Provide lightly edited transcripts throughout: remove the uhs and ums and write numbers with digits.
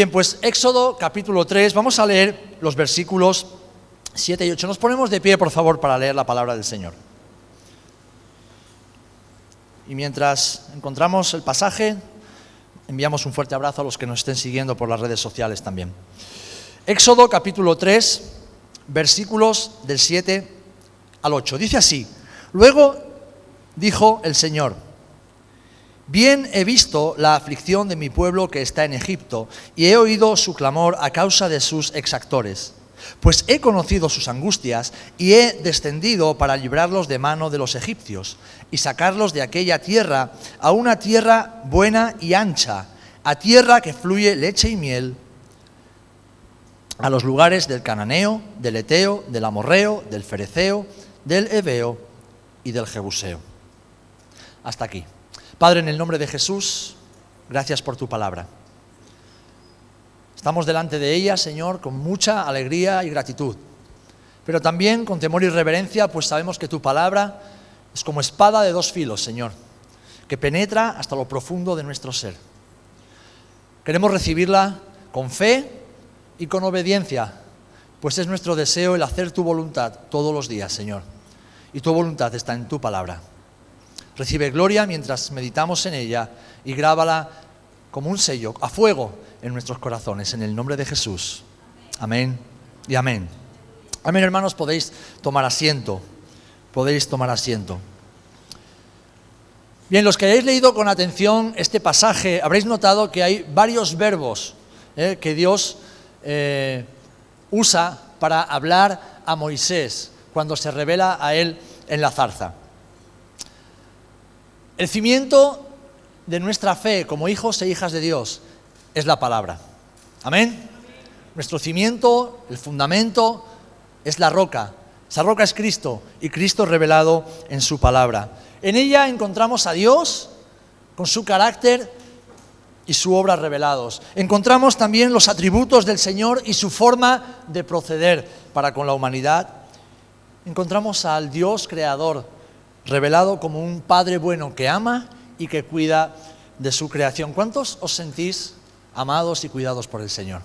Bien, pues Éxodo capítulo 3, vamos a leer los versículos 7 y 8. Nos ponemos de pie, por favor, para leer la palabra del Señor. Y mientras encontramos el pasaje, enviamos un fuerte abrazo a los que nos estén siguiendo por las redes sociales también. Éxodo capítulo 3, versículos del 7 al 8. Dice así: Luego dijo el Señor: Bien he visto la aflicción de mi pueblo que está en Egipto, y he oído su clamor a causa de sus exactores. Pues he conocido sus angustias, y he descendido para librarlos de mano de los egipcios, y sacarlos de aquella tierra a una tierra buena y ancha, a tierra que fluye leche y miel, a los lugares del cananeo, del eteo, del amorreo, del fereceo, del heveo y del jebuseo. Hasta aquí. Padre, en el nombre de Jesús, gracias por tu palabra. Estamos delante de ella, Señor, con mucha alegría y gratitud, pero también con temor y reverencia, pues sabemos que tu palabra es como espada de dos filos, Señor, que penetra hasta lo profundo de nuestro ser. Queremos recibirla con fe y con obediencia, pues es nuestro deseo el hacer tu voluntad todos los días, Señor, y tu voluntad está en tu palabra. Recibe gloria mientras meditamos en ella y grábala como un sello, a fuego, en nuestros corazones, en el nombre de Jesús. Amén y amén. Amén, hermanos, podéis tomar asiento. Podéis tomar asiento. Bien, los que hayáis leído con atención este pasaje, habréis notado que hay varios verbos que Dios usa para hablar a Moisés cuando se revela a él en la zarza. El cimiento de nuestra fe como hijos e hijas de Dios es la palabra. ¿Amén? Nuestro cimiento, el fundamento, es la roca. Esa roca es Cristo, y Cristo revelado en su palabra. En ella encontramos a Dios con su carácter y su obra revelados. Encontramos también los atributos del Señor y su forma de proceder para con la humanidad. Encontramos al Dios creador, revelado como un Padre bueno que ama y que cuida de su creación. ¿Cuántos os sentís amados y cuidados por el Señor?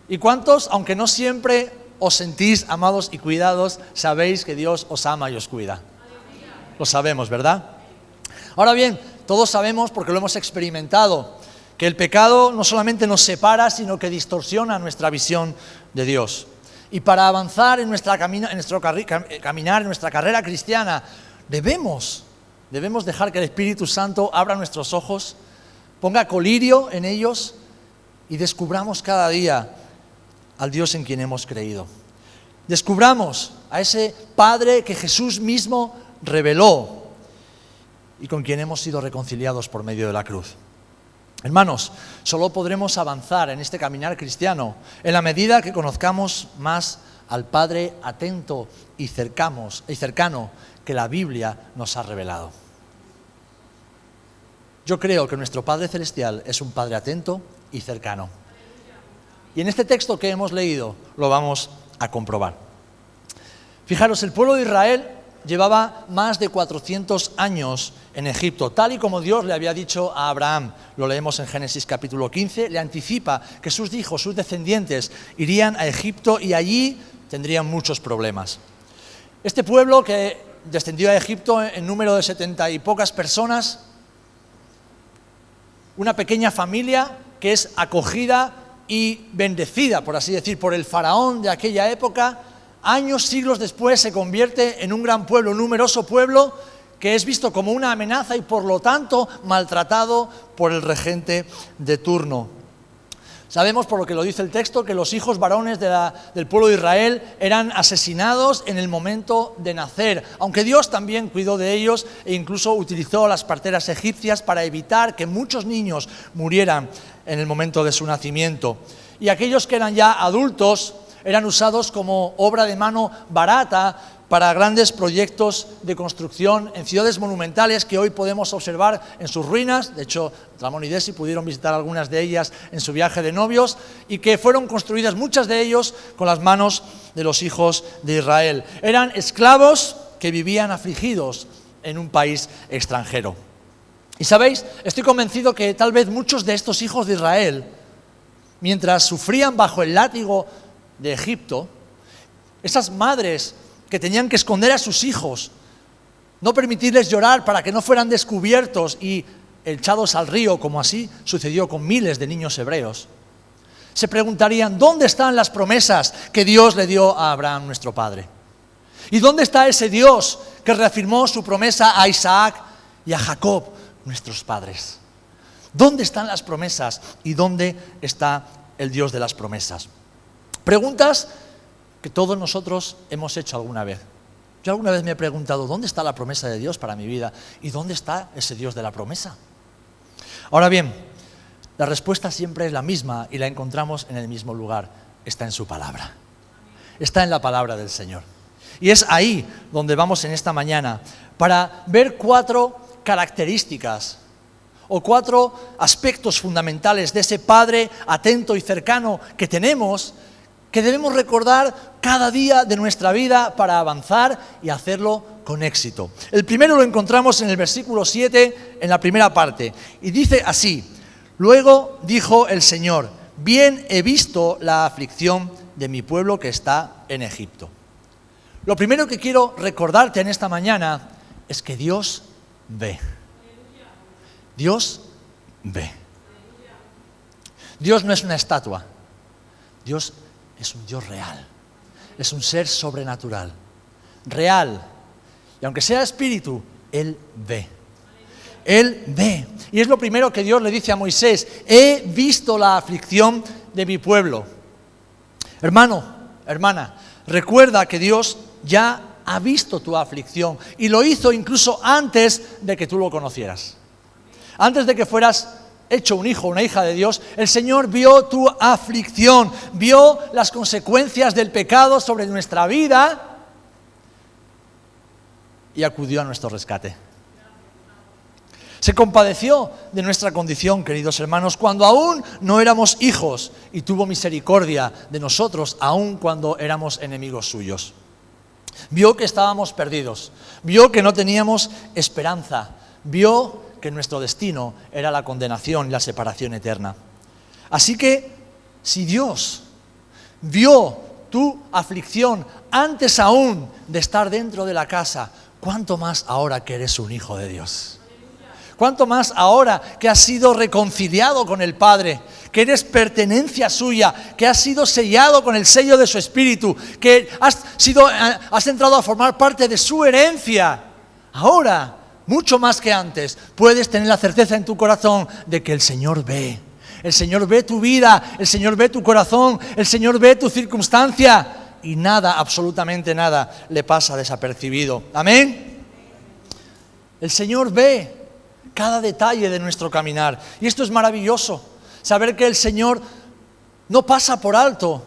¿Y cuántos, aunque no siempre os sentís amados y cuidados, sabéis que Dios os ama y os cuida? Lo sabemos, ¿verdad? Ahora bien, todos sabemos, porque lo hemos experimentado, que el pecado no solamente nos separa, sino que distorsiona nuestra visión de Dios. Y para avanzar en nuestro caminar, en nuestra carrera cristiana, debemos dejar que el Espíritu Santo abra nuestros ojos, ponga colirio en ellos y descubramos cada día al Dios en quien hemos creído. Descubramos a ese Padre que Jesús mismo reveló y con quien hemos sido reconciliados por medio de la cruz. Hermanos, solo podremos avanzar en este caminar cristiano en la medida que conozcamos más al Padre atento y cercano que la Biblia nos ha revelado. Yo creo que nuestro Padre Celestial es un Padre atento y cercano. Y en este texto que hemos leído lo vamos a comprobar. Fijaros, el pueblo de Israel llevaba más de 400 años en Egipto, tal y como Dios le había dicho a Abraham. Lo leemos en Génesis capítulo 15, le anticipa que sus hijos, sus descendientes, irían a Egipto y allí tendrían muchos problemas. Este pueblo que descendió a Egipto en número de 70 y pocas personas, una pequeña familia que es acogida y bendecida, por así decir, por el faraón de aquella época, años, siglos después se convierte en un gran pueblo, un numeroso pueblo que es visto como una amenaza y por lo tanto maltratado por el regente de turno. Sabemos, por lo que lo dice el texto, que los hijos varones del pueblo de Israel eran asesinados en el momento de nacer, aunque Dios también cuidó de ellos e incluso utilizó a las parteras egipcias para evitar que muchos niños murieran en el momento de su nacimiento. Y aquellos que eran ya adultos eran usados como obra de mano barata para grandes proyectos de construcción en ciudades monumentales que hoy podemos observar en sus ruinas. De hecho, Ramón y Desi pudieron visitar algunas de ellas en su viaje de novios y que fueron construidas, muchas de ellos, con las manos de los hijos de Israel. Eran esclavos que vivían afligidos en un país extranjero. Y sabéis, estoy convencido que tal vez muchos de estos hijos de Israel, mientras sufrían bajo el látigo de Egipto, esas madres que tenían que esconder a sus hijos, no permitirles llorar para que no fueran descubiertos y echados al río, como así sucedió con miles de niños hebreos, se preguntarían, ¿dónde están las promesas que Dios le dio a Abraham, nuestro padre? ¿Y dónde está ese Dios que reafirmó su promesa a Isaac y a Jacob, nuestros padres? ¿Dónde están las promesas y dónde está el Dios de las promesas? Preguntas que todos nosotros hemos hecho alguna vez. Yo alguna vez me he preguntado, ¿dónde está la promesa de Dios para mi vida? ¿Y dónde está ese Dios de la promesa? Ahora bien, la respuesta siempre es la misma y la encontramos en el mismo lugar. Está en su palabra. Está en la palabra del Señor. Y es ahí donde vamos en esta mañana para ver 4 características o 4 aspectos fundamentales de ese Padre atento y cercano que tenemos, que debemos recordar cada día de nuestra vida para avanzar y hacerlo con éxito. El primero lo encontramos en el versículo 7, en la primera parte, y dice así: luego dijo el Señor, bien he visto la aflicción de mi pueblo que está en Egipto. Lo primero que quiero recordarte en esta mañana es que Dios ve. Dios ve. Dios no es una estatua. Dios es un Dios real. Es un ser sobrenatural. Real. Y aunque sea espíritu, Él ve. Él ve. Y es lo primero que Dios le dice a Moisés: he visto la aflicción de mi pueblo. Hermano, hermana, recuerda que Dios ya ha visto tu aflicción y lo hizo incluso antes de que tú lo conocieras. Antes de que fueras hecho un hijo o una hija de Dios, el Señor vio tu aflicción, vio las consecuencias del pecado sobre nuestra vida y acudió a nuestro rescate. Se compadeció de nuestra condición, queridos hermanos, cuando aún no éramos hijos, y tuvo misericordia de nosotros, aún cuando éramos enemigos suyos. Vio que estábamos perdidos, vio que no teníamos esperanza, vio que nuestro destino era la condenación y la separación eterna. Así que, si Dios vio tu aflicción antes aún de estar dentro de la casa, ¿cuánto más ahora que eres un hijo de Dios? ¿Cuánto más ahora que has sido reconciliado con el Padre, que eres pertenencia suya, que has sido sellado con el sello de su Espíritu, que has entrado a formar parte de su herencia? Ahora, mucho más que antes, puedes tener la certeza en tu corazón de que el Señor ve. El Señor ve tu vida, el Señor ve tu corazón, el Señor ve tu circunstancia y nada, absolutamente nada, le pasa desapercibido. ¿Amén? El Señor ve cada detalle de nuestro caminar. Y esto es maravilloso, saber que el Señor no pasa por alto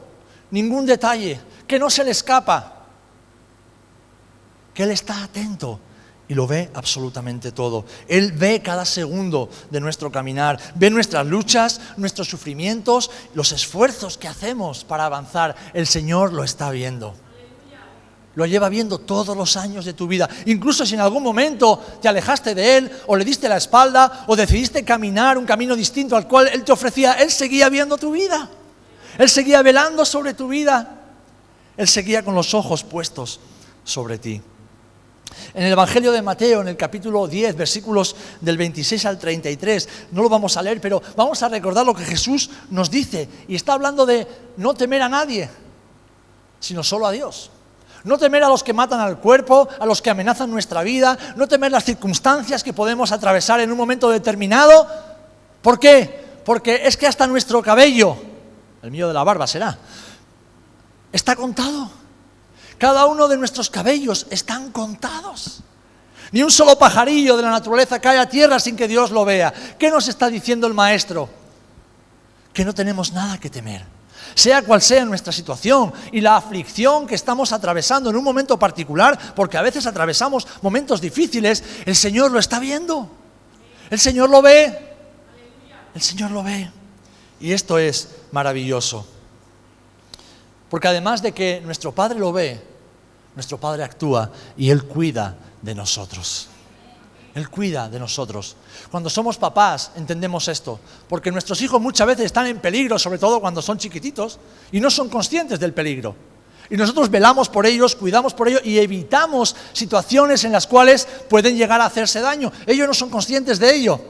ningún detalle, que no se le escapa, que Él está atento y lo ve absolutamente todo. Él ve cada segundo de nuestro caminar, ve nuestras luchas, nuestros sufrimientos, los esfuerzos que hacemos para avanzar. El Señor lo está viendo. Lo lleva viendo todos los años de tu vida. Incluso si en algún momento te alejaste de Él, o le diste la espalda, o decidiste caminar un camino distinto al cual Él te ofrecía, Él seguía viendo tu vida. Él seguía velando sobre tu vida. Él seguía con los ojos puestos sobre ti. En el Evangelio de Mateo, en el capítulo 10, versículos del 26 al 33, no lo vamos a leer, pero vamos a recordar lo que Jesús nos dice. Y está hablando de no temer a nadie, sino solo a Dios. No temer a los que matan al cuerpo, a los que amenazan nuestra vida, no temer las circunstancias que podemos atravesar en un momento determinado. ¿Por qué? Porque es que hasta nuestro cabello, el mío de la barba será, está contado. Cada uno de nuestros cabellos están contados. Ni un solo pajarillo de la naturaleza cae a tierra sin que Dios lo vea. ¿Qué nos está diciendo el Maestro? Que no tenemos nada que temer. Sea cual sea nuestra situación y la aflicción que estamos atravesando en un momento particular, porque a veces atravesamos momentos difíciles, el Señor lo está viendo. El Señor lo ve. El Señor lo ve. Y esto es maravilloso. Porque además de que nuestro Padre lo ve, nuestro Padre actúa y Él cuida de nosotros. Él cuida de nosotros. Cuando somos papás entendemos esto, porque nuestros hijos muchas veces están en peligro, sobre todo cuando son chiquititos, y no son conscientes del peligro. Y nosotros velamos por ellos, cuidamos por ellos y evitamos situaciones en las cuales pueden llegar a hacerse daño. Ellos no son conscientes de ello.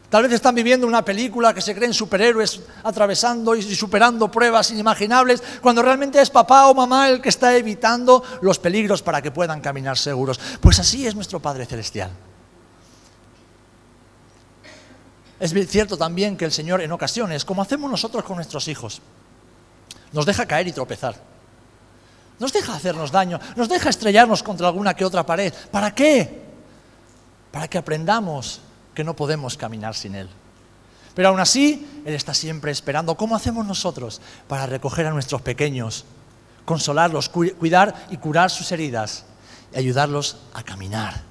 Tal vez están viviendo una película que se creen superhéroes atravesando y superando pruebas inimaginables, cuando realmente es papá o mamá el que está evitando los peligros para que puedan caminar seguros. Pues así es nuestro Padre Celestial. Es cierto también que el Señor en ocasiones, como hacemos nosotros con nuestros hijos, nos deja caer y tropezar. Nos deja hacernos daño, nos deja estrellarnos contra alguna que otra pared. ¿Para qué? Para que aprendamos que no podemos caminar sin Él. Pero aún así, Él está siempre esperando. ¿Cómo hacemos nosotros para recoger a nuestros pequeños, consolarlos, cuidar y curar sus heridas y ayudarlos a caminar?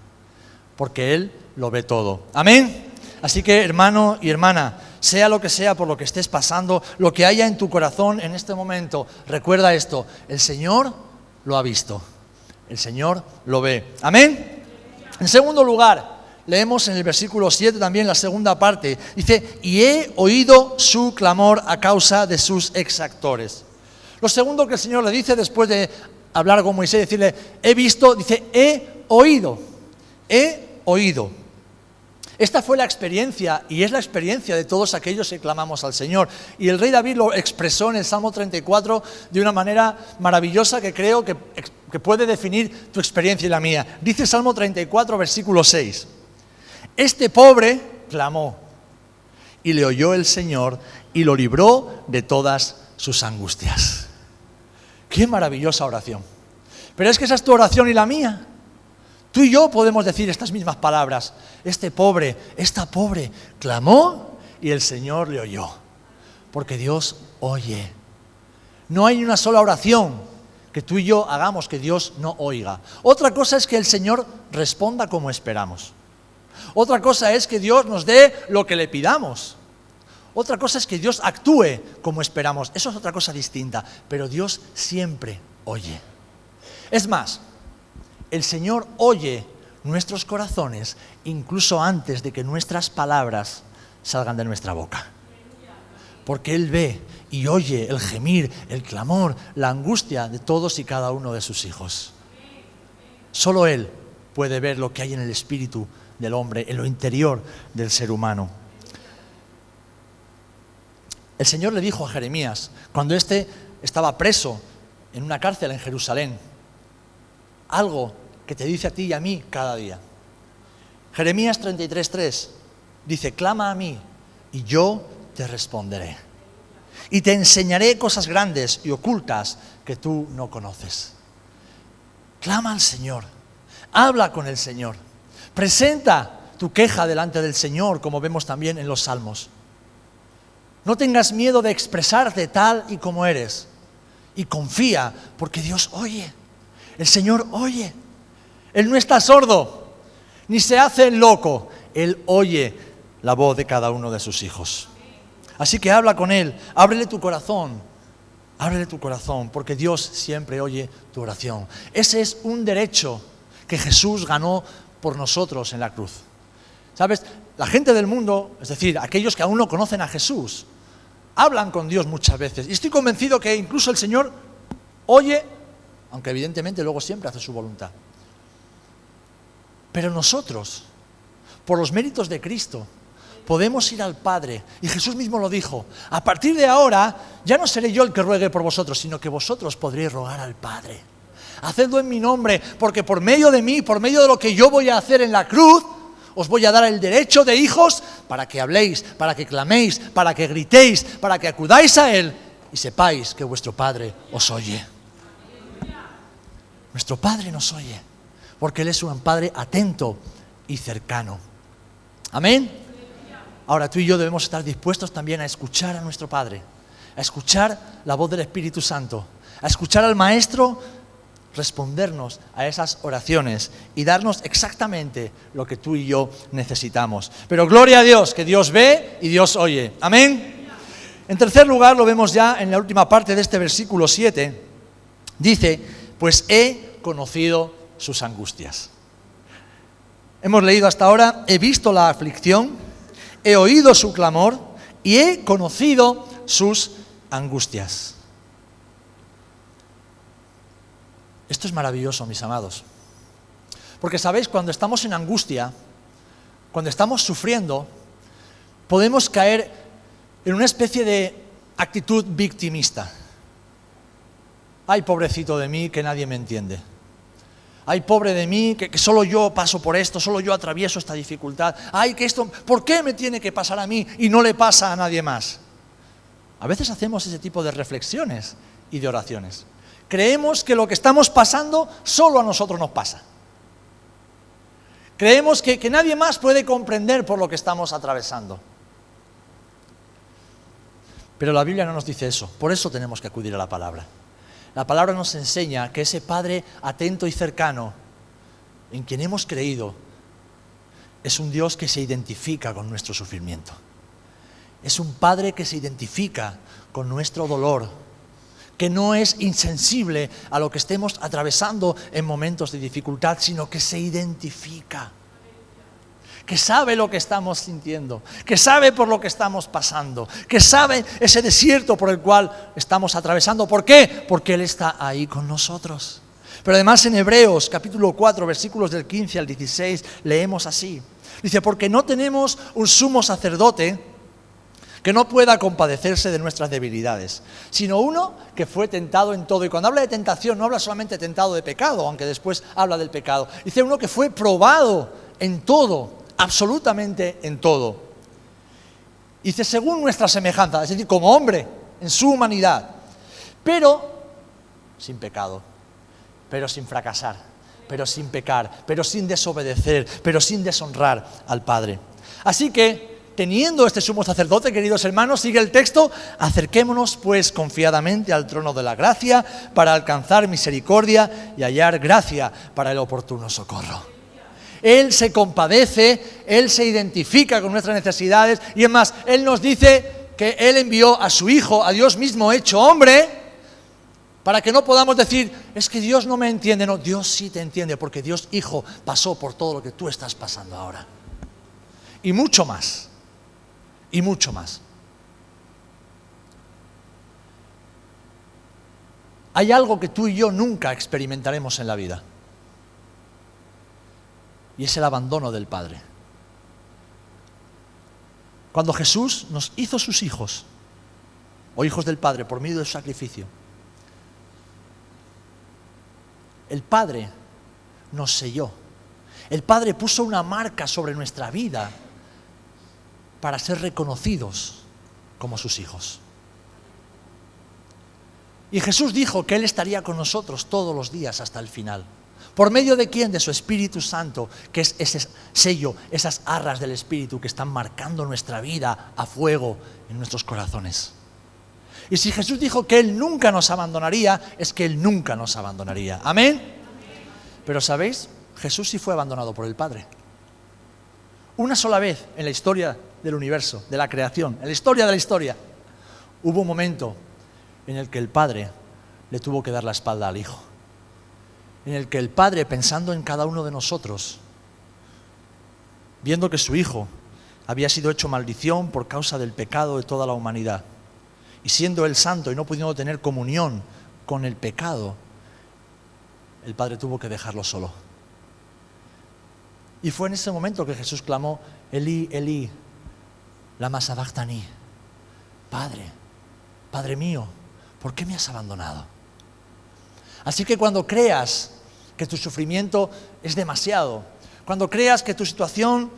Porque Él lo ve todo. ¿Amén? Así que, hermano y hermana, sea lo que sea por lo que estés pasando, lo que haya en tu corazón en este momento, recuerda esto: el Señor lo ha visto, el Señor lo ve. ¿Amén? En segundo lugar, leemos en el versículo 7 también la segunda parte. Dice, y he oído su clamor a causa de sus exactores. Lo segundo que el Señor le dice después de hablar con Moisés, decirle, he visto, dice, he oído. He oído. Esta fue la experiencia y es la experiencia de todos aquellos que clamamos al Señor. Y el rey David lo expresó en el Salmo 34 de una manera maravillosa que creo que puede definir tu experiencia y la mía. Dice el Salmo 34, versículo 6. Este pobre clamó y le oyó el Señor y lo libró de todas sus angustias. ¡Qué maravillosa oración! Pero es que esa es tu oración y la mía. Tú y yo podemos decir estas mismas palabras. Este pobre, esta pobre, clamó y el Señor le oyó. Porque Dios oye. No hay una sola oración que tú y yo hagamos que Dios no oiga. Otra cosa es que el Señor responda como esperamos. Otra cosa es que Dios nos dé lo que le pidamos. Otra cosa es que Dios actúe como esperamos. Eso es otra cosa distinta. Pero Dios siempre oye. Es más, el Señor oye nuestros corazones incluso antes de que nuestras palabras salgan de nuestra boca. Porque Él ve y oye el gemir, el clamor, la angustia de todos y cada uno de sus hijos. Solo Él puede ver lo que hay en el espíritu del hombre, en lo interior del ser humano. El Señor le dijo a Jeremías, cuando éste estaba preso en una cárcel en Jerusalén, algo que te dice a ti y a mí cada día. Jeremías 33:3 dice, clama a mí y yo te responderé. Y te enseñaré cosas grandes y ocultas que tú no conoces. Clama al Señor, habla con el Señor, presenta tu queja delante del Señor, como vemos también en los Salmos. No tengas miedo de expresarte tal y como eres. Y confía, porque Dios oye. El Señor oye. Él no está sordo, ni se hace el loco. Él oye la voz de cada uno de sus hijos. Así que habla con Él, ábrele tu corazón, porque Dios siempre oye tu oración. Ese es un derecho que Jesús ganó por nosotros en la cruz. ¿Sabes? La gente del mundo, es decir, aquellos que aún no conocen a Jesús, hablan con Dios muchas veces. Y estoy convencido que incluso el Señor oye, aunque evidentemente luego siempre hace su voluntad. Pero nosotros, por los méritos de Cristo, podemos ir al Padre. Y Jesús mismo lo dijo, a partir de ahora ya no seré yo el que ruegue por vosotros, sino que vosotros podréis rogar al Padre. Hacedlo en mi nombre, porque por medio de mí, por medio de lo que yo voy a hacer en la cruz, os voy a dar el derecho de hijos para que habléis, para que claméis, para que gritéis, para que acudáis a Él y sepáis que vuestro Padre os oye. Nuestro Padre nos oye, porque Él es un Padre atento y cercano. Amén. Ahora tú y yo debemos estar dispuestos también a escuchar a nuestro Padre, a escuchar la voz del Espíritu Santo, a escuchar al Maestro respondernos a esas oraciones y darnos exactamente lo que tú y yo necesitamos. Pero gloria a Dios, que Dios ve y Dios oye. Amén. En tercer lugar, lo vemos ya en la última parte de este versículo 7, dice, pues he conocido sus angustias. Hemos leído hasta ahora: he visto la aflicción, he oído su clamor y he conocido sus angustias. Esto es maravilloso, mis amados. Porque sabéis, cuando estamos en angustia, cuando estamos sufriendo, podemos caer en una especie de actitud victimista. Ay, pobrecito de mí, que nadie me entiende. Ay, pobre de mí, que solo yo paso por esto, solo yo atravieso esta dificultad. Ay, que esto, ¿por qué me tiene que pasar a mí y no le pasa a nadie más? A veces hacemos ese tipo de reflexiones y de oraciones. Creemos que lo que estamos pasando solo a nosotros nos pasa. Creemos que nadie más puede comprender por lo que estamos atravesando. Pero la Biblia no nos dice eso, por eso tenemos que acudir a la palabra. La palabra nos enseña que ese Padre atento y cercano, en quien hemos creído, es un Dios que se identifica con nuestro sufrimiento. Es un Padre que se identifica con nuestro dolor, que no es insensible a lo que estemos atravesando en momentos de dificultad, sino que se identifica, que sabe lo que estamos sintiendo, que sabe por lo que estamos pasando, que sabe ese desierto por el cual estamos atravesando. ¿Por qué? Porque Él está ahí con nosotros. Pero además en Hebreos capítulo 4, versículos del 15 al 16, leemos así. Dice: porque no tenemos un sumo sacerdote que no pueda compadecerse de nuestras debilidades, sino uno que fue tentado en todo. Y cuando habla de tentación, no habla solamente tentado de pecado, aunque después habla del pecado. Dice uno que fue probado en todo, absolutamente en todo. Dice: según nuestra semejanza, es decir, como hombre, en su humanidad, pero sin pecado, pero sin fracasar, pero sin pecar, pero sin desobedecer, pero sin deshonrar al Padre. Así que, teniendo este sumo sacerdote, queridos hermanos, sigue el texto: acerquémonos pues confiadamente al trono de la gracia para alcanzar misericordia y hallar gracia para el oportuno socorro. Él se compadece, Él se identifica con nuestras necesidades, y es más, Él nos dice que Él envió a su Hijo, a Dios mismo hecho hombre, para que no podamos decir: es que Dios no me entiende. No, Dios sí te entiende, porque Dios Hijo pasó por todo lo que tú estás pasando ahora. Y mucho más. Y mucho más. Hay algo que tú y yo nunca experimentaremos en la vida, y es el abandono del Padre. Cuando Jesús nos hizo sus hijos, o hijos del Padre, por medio de su sacrificio, el Padre nos selló. El Padre puso una marca sobre nuestra vida para ser reconocidos como sus hijos. Y Jesús dijo que Él estaría con nosotros todos los días hasta el final. ¿Por medio de quién? De su Espíritu Santo, que es ese sello, esas arras del Espíritu que están marcando nuestra vida a fuego en nuestros corazones. Y si Jesús dijo que Él nunca nos abandonaría, es que Él nunca nos abandonaría. ¿Amén? Pero ¿sabéis? Jesús sí fue abandonado por el Padre. Una sola vez en la historia del universo, de la creación, en la historia de la historia, hubo un momento en el que el Padre le tuvo que dar la espalda al Hijo. En el que el Padre, pensando en cada uno de nosotros, viendo que su Hijo había sido hecho maldición por causa del pecado de toda la humanidad, y siendo Él santo y no pudiendo tener comunión con el pecado, el Padre tuvo que dejarlo solo. Y fue en ese momento que Jesús clamó: Elí, Elí, lama sabachthani. Padre, Padre mío, ¿por qué me has abandonado? Así que cuando creas que tu sufrimiento es demasiado, cuando creas que tu situación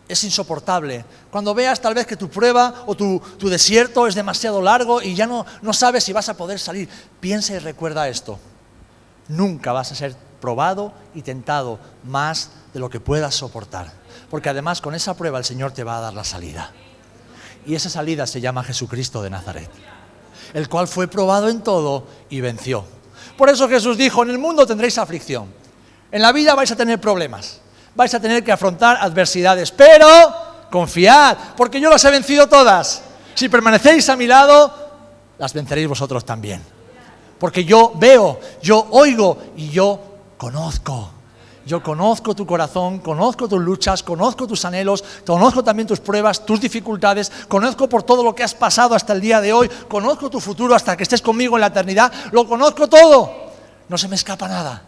es insoportable, cuando veas tal vez que tu prueba o tu desierto es demasiado largo y ya no sabes si vas a poder salir, piensa y recuerda esto: nunca vas a ser probado y tentado más de lo que puedas soportar, porque además con esa prueba el Señor te va a dar la salida, y esa salida se llama Jesucristo de Nazaret, el cual fue probado en todo y venció. Por eso Jesús dijo: en el mundo tendréis aflicción, en la vida vais a tener problemas, vais a tener que afrontar adversidades, pero confiad, porque yo las he vencido todas. Si permanecéis a mi lado, las venceréis vosotros también. Porque yo veo, yo oigo y yo conozco. Yo conozco tu corazón, conozco tus luchas, conozco tus anhelos, conozco también tus pruebas, tus dificultades, conozco por todo lo que has pasado hasta el día de hoy, conozco tu futuro hasta que estés conmigo en la eternidad, lo conozco todo, no se me escapa nada.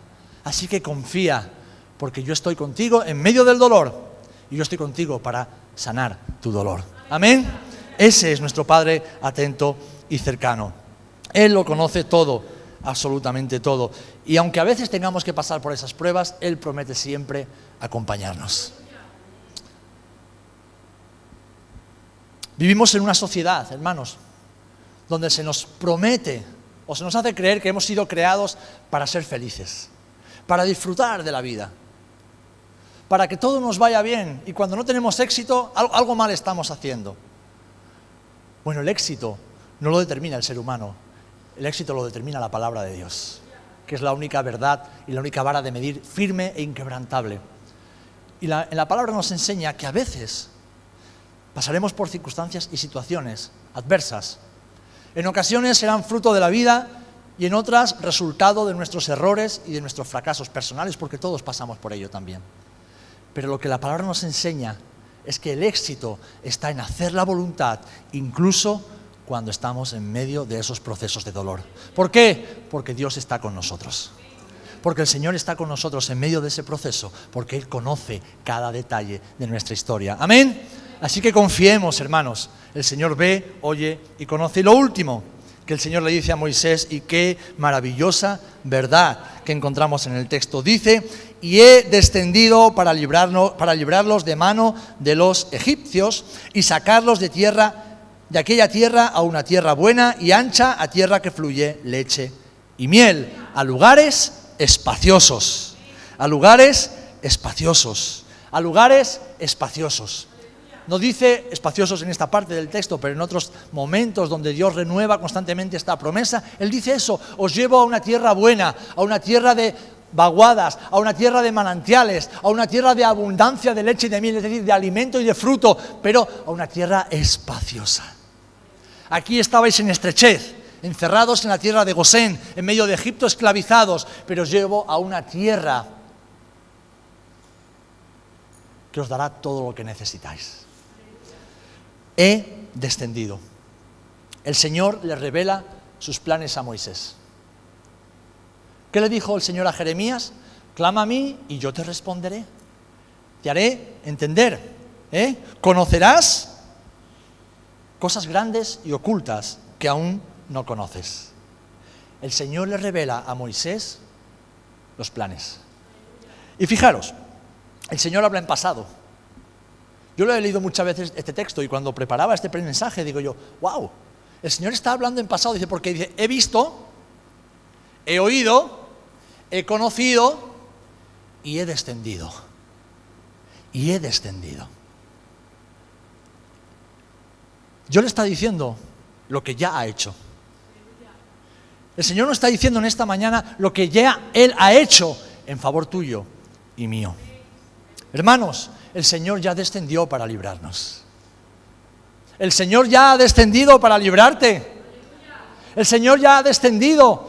Así que confía, porque yo estoy contigo en medio del dolor y yo estoy contigo para sanar tu dolor. Amén. Ese es nuestro Padre atento y cercano. Él lo conoce todo, absolutamente todo. Y aunque a veces tengamos que pasar por esas pruebas, Él promete siempre acompañarnos. Vivimos en una sociedad, hermanos, donde se nos promete o se nos hace creer que hemos sido creados para ser felices, para disfrutar de la vida, para que todo nos vaya bien y cuando no tenemos éxito, algo mal estamos haciendo. Bueno, el éxito no lo determina el ser humano, el éxito lo determina la palabra de Dios, que es la única verdad y la única vara de medir firme e inquebrantable. Y en la palabra nos enseña que a veces pasaremos por circunstancias y situaciones adversas. En ocasiones serán fruto de la vida y en otras resultado de nuestros errores y de nuestros fracasos personales, porque todos pasamos por ello también. Pero lo que la palabra nos enseña es que el éxito está en hacer la voluntad, incluso cuando estamos en medio de esos procesos de dolor. ¿Por qué? Porque Dios está con nosotros. Porque el Señor está con nosotros en medio de ese proceso, porque Él conoce cada detalle de nuestra historia. Amén. Así que confiemos, hermanos. El Señor ve, oye y conoce. Y lo último que el Señor le dice a Moisés, y qué maravillosa verdad que encontramos en el texto. Dice: y he descendido para librarlos de mano de los egipcios y sacarlos de aquella tierra a una tierra buena y ancha, a tierra que fluye leche y miel, a lugares espaciosos, a lugares espaciosos, a lugares espaciosos. No dice espaciosos en esta parte del texto, pero en otros momentos donde Dios renueva constantemente esta promesa, Él dice eso: os llevo a una tierra buena, a una tierra de vaguadas, a una tierra de manantiales, a una tierra de abundancia de leche y de miel, es decir, de alimento y de fruto, pero a una tierra espaciosa. Aquí estabais en estrechez, encerrados en la tierra de Gosén, en medio de Egipto, esclavizados, pero os llevo a una tierra que os dará todo lo que necesitáis. He descendido. El Señor le revela sus planes a Moisés. ¿Qué le dijo el Señor a Jeremías? Clama a mí y yo te responderé. Te haré entender. Conocerás cosas grandes y ocultas que aún no conoces. El Señor le revela a Moisés los planes. Y fijaros, el Señor habla en pasado. Yo lo he leído muchas veces este texto y cuando preparaba este mensaje digo yo, wow, el Señor está hablando en pasado, dice, porque dice, he visto, he oído, he conocido y he descendido. Y he descendido. Yo le está diciendo lo que ya ha hecho. El Señor nos está diciendo en esta mañana lo que ya Él ha hecho en favor tuyo y mío. Hermanos, el Señor ya descendió para librarnos. El Señor ya ha descendido para librarte. El Señor ya ha descendido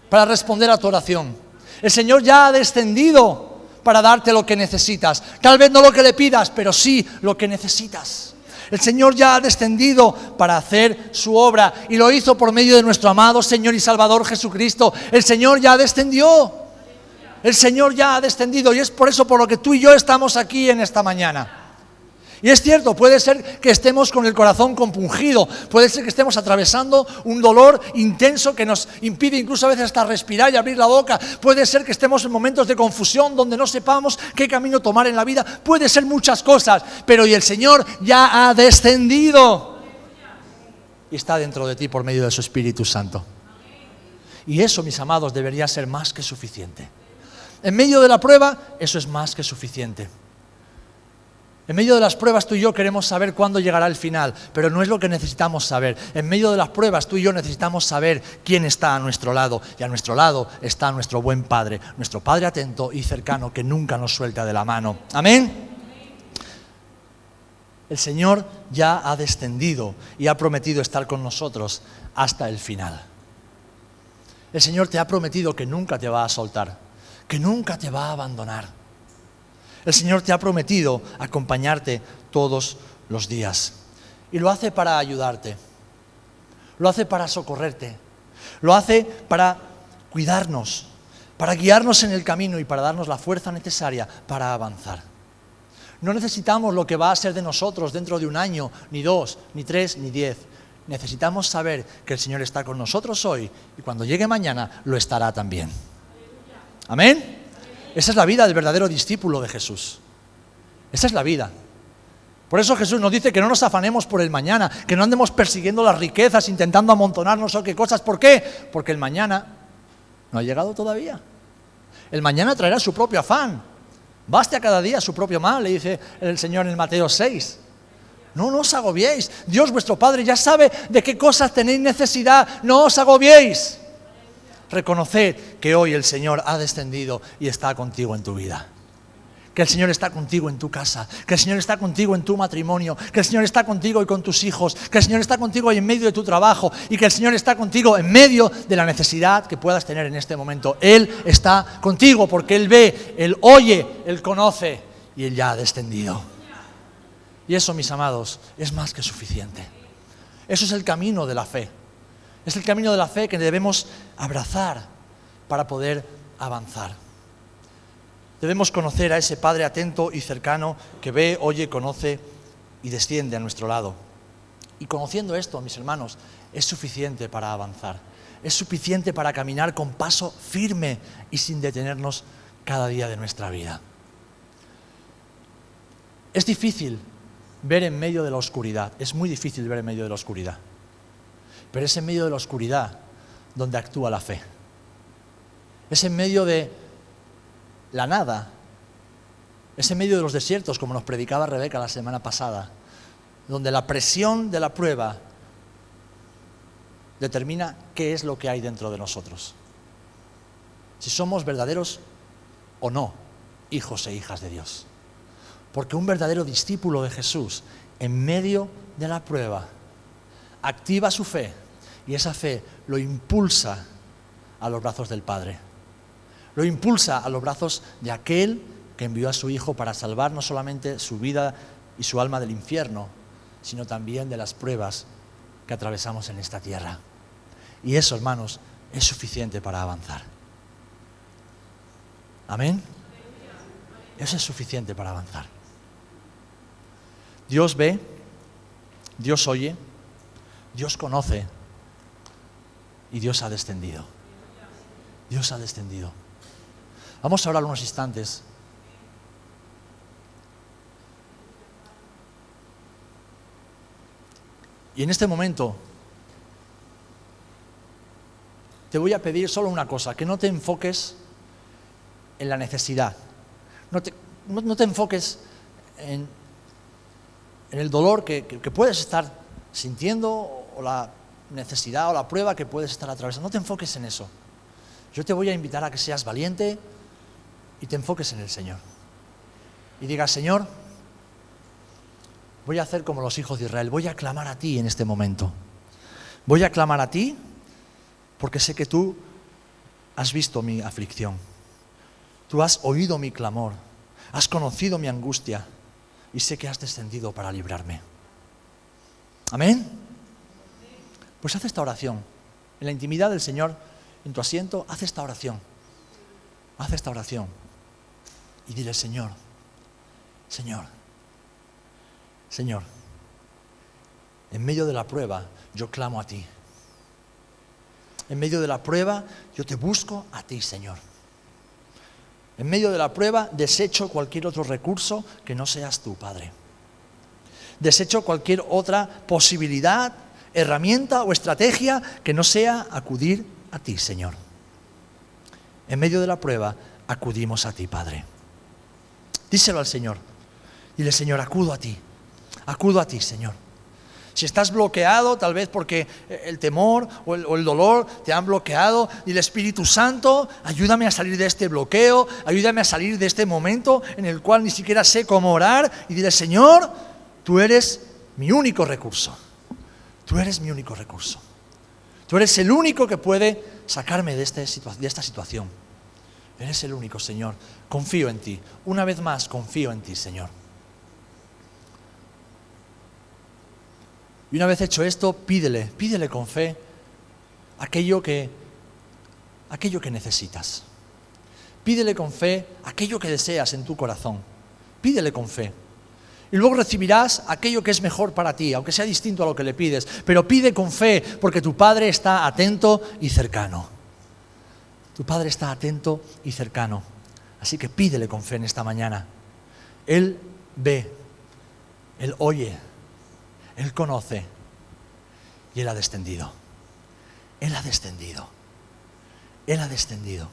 para responder a tu oración. El Señor ya ha descendido para darte lo que necesitas. Tal vez no lo que le pidas, pero sí lo que necesitas. El Señor ya ha descendido para hacer su obra y lo hizo por medio de nuestro amado Señor y Salvador Jesucristo. El Señor ya descendió. El Señor ya ha descendido y es por eso por lo que tú y yo estamos aquí en esta mañana. Y es cierto, puede ser que estemos con el corazón compungido, puede ser que estemos atravesando un dolor intenso que nos impide incluso a veces hasta respirar y abrir la boca, puede ser que estemos en momentos de confusión donde no sepamos qué camino tomar en la vida, puede ser muchas cosas, pero y el Señor ya ha descendido y está dentro de ti por medio de su Espíritu Santo. Y eso, mis amados, debería ser más que suficiente. En medio de la prueba, eso es más que suficiente. En medio de las pruebas tú y yo queremos saber cuándo llegará el final, pero no es lo que necesitamos saber. En medio de las pruebas tú y yo necesitamos saber quién está a nuestro lado. Y a nuestro lado está nuestro buen Padre, nuestro Padre atento y cercano que nunca nos suelta de la mano. Amén. El Señor ya ha descendido y ha prometido estar con nosotros hasta el final. El Señor te ha prometido que nunca te va a soltar, que nunca te va a abandonar. El Señor te ha prometido acompañarte todos los días. Y lo hace para ayudarte, lo hace para socorrerte, lo hace para cuidarnos, para guiarnos en el camino y para darnos la fuerza necesaria para avanzar. No necesitamos lo que va a ser de nosotros dentro de un año, ni 2, ni 3, ni 10. Necesitamos saber que el Señor está con nosotros hoy y cuando llegue mañana lo estará también. ¿Amén? Esa es la vida del verdadero discípulo de Jesús. Esa es la vida. Por eso Jesús nos dice que no nos afanemos por el mañana, que no andemos persiguiendo las riquezas, intentando amontonarnos o qué cosas. ¿Por qué? Porque el mañana no ha llegado todavía. El mañana traerá su propio afán. Baste a cada día su propio mal, le dice el Señor en Mateo 6. No os agobiéis. Dios vuestro Padre ya sabe de qué cosas tenéis necesidad. No os agobiéis. Reconoced que hoy el Señor ha descendido y está contigo en tu vida. Que el Señor está contigo en tu casa, que el Señor está contigo en tu matrimonio, que el Señor está contigo y con tus hijos, que el Señor está contigo y en medio de tu trabajo y que el Señor está contigo en medio de la necesidad que puedas tener en este momento. Él está contigo porque Él ve, Él oye, Él conoce y Él ya ha descendido. Y eso, mis amados, es más que suficiente. Eso es el camino de la fe. Es el camino de la fe que debemos abrazar para poder avanzar. Debemos conocer a ese Padre atento y cercano que ve, oye, conoce y desciende a nuestro lado. Y conociendo esto, mis hermanos, es suficiente para avanzar. Es suficiente para caminar con paso firme y sin detenernos cada día de nuestra vida. Es difícil ver en medio de la oscuridad, es muy difícil ver en medio de la oscuridad. Pero es en medio de la oscuridad donde actúa la fe. Es en medio de la nada, es en medio de los desiertos, como nos predicaba Rebeca la semana pasada, donde la presión de la prueba determina qué es lo que hay dentro de nosotros. Si somos verdaderos o no hijos e hijas de Dios. Porque un verdadero discípulo de Jesús, en medio de la prueba, activa su fe y esa fe lo impulsa a los brazos del Padre. Lo impulsa a los brazos de aquel que envió a su Hijo para salvar no solamente su vida y su alma del infierno, sino también de las pruebas que atravesamos en esta tierra. Y eso, hermanos, es suficiente para avanzar. ¿Amén? Eso es suficiente para avanzar. Dios ve, Dios oye, Dios conoce y Dios ha descendido. Dios ha descendido. Vamos a orar unos instantes. Y en este momento te voy a pedir solo una cosa, que no te enfoques en la necesidad. No te enfoques en el dolor que puedes estar sintiendo o la necesidad o la prueba que puedes estar atravesando. No te enfoques en eso. Yo te voy a invitar a que seas valiente y te enfoques en el Señor. Y digas, Señor, voy a hacer como los hijos de Israel, voy a clamar a ti en este momento. Voy a clamar a ti porque sé que tú has visto mi aflicción. Tú has oído mi clamor, has conocido mi angustia y sé que has descendido para librarme. ¿Amén? Pues haz esta oración. En la intimidad del Señor, en tu asiento, haz esta oración. Haz esta oración. Y dile, Señor, Señor, Señor, en medio de la prueba yo clamo a ti. En medio de la prueba yo te busco a ti, Señor. En medio de la prueba desecho cualquier otro recurso que no seas tú, Padre. Desecho cualquier otra posibilidad, herramienta o estrategia que no sea acudir a ti, Señor. En medio de la prueba acudimos a ti, Padre. Díselo al Señor. Dile, Señor, acudo a ti, Señor. Si estás bloqueado, tal vez porque el temor o el dolor te han bloqueado, dile, Espíritu Santo, ayúdame a salir de este bloqueo, ayúdame a salir de este momento en el cual ni siquiera sé cómo orar. Y dile, Señor, tú eres mi único recurso. Tú eres mi único recurso. Tú eres el único que puede sacarme de esta situación. Eres el único, Señor. Confío en ti. Una vez más, confío en ti, Señor. Y una vez hecho esto, pídele con fe aquello que necesitas. Pídele con fe aquello que deseas en tu corazón. Pídele con fe. Y luego recibirás aquello que es mejor para ti, aunque sea distinto a lo que le pides. Pero pide con fe, porque tu Padre está atento y cercano. Tu Padre está atento y cercano. Así que pídele con fe en esta mañana. Él ve, Él oye, Él conoce y Él ha descendido. Él ha descendido. Él ha descendido.